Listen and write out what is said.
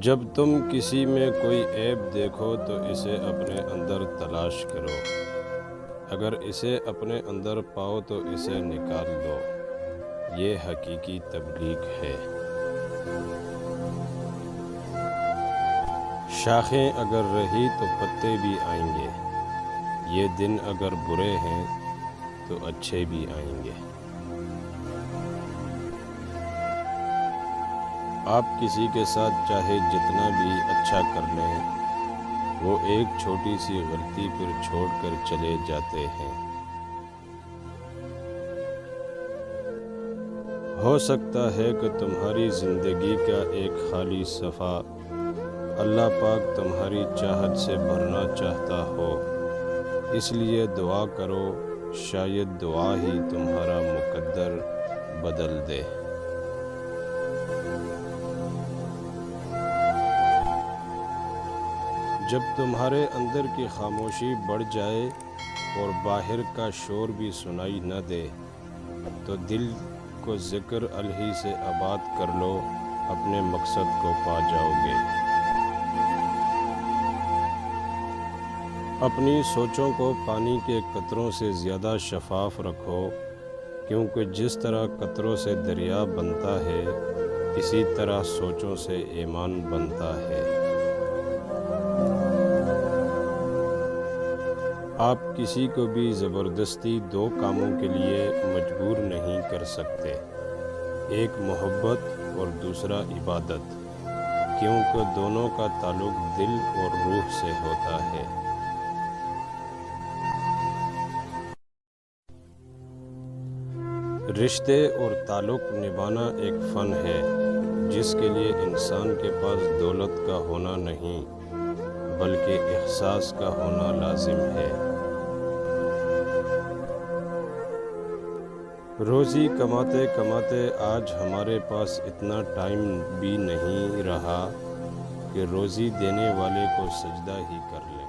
جب تم کسی میں کوئی عیب دیکھو تو اسے اپنے اندر تلاش کرو، اگر اسے اپنے اندر پاؤ تو اسے نکال دو، یہ حقیقی تبلیغ ہے۔ شاخیں اگر رہی تو پتے بھی آئیں گے، یہ دن اگر برے ہیں تو اچھے بھی آئیں گے۔ آپ کسی کے ساتھ چاہے جتنا بھی اچھا کر لیں، وہ ایک چھوٹی سی غلطی پر چھوڑ کر چلے جاتے ہیں۔ ہو سکتا ہے کہ تمہاری زندگی کا ایک خالی صفحہ اللہ پاک تمہاری چاہت سے بھرنا چاہتا ہو، اس لیے دعا کرو، شاید دعا ہی تمہارا مقدر بدل دے۔ جب تمہارے اندر کی خاموشی بڑھ جائے اور باہر کا شور بھی سنائی نہ دے تو دل کو ذکر الہی سے آباد کر لو، اپنے مقصد کو پا جاؤ گے۔ اپنی سوچوں کو پانی کے قطروں سے زیادہ شفاف رکھو، کیونکہ جس طرح قطروں سے دریا بنتا ہے، اسی طرح سوچوں سے ایمان بنتا ہے۔ آپ کسی کو بھی زبردستی دو کاموں کے لیے مجبور نہیں کر سکتے، ایک محبت اور دوسرا عبادت، کیونکہ دونوں کا تعلق دل اور روح سے ہوتا ہے۔ رشتے اور تعلق نبھانا ایک فن ہے، جس کے لیے انسان کے پاس دولت کا ہونا نہیں بلکہ احساس کا ہونا لازم ہے۔ روزی کماتے کماتے آج ہمارے پاس اتنا ٹائم بھی نہیں رہا کہ روزی دینے والے کو سجدہ ہی کر لیں۔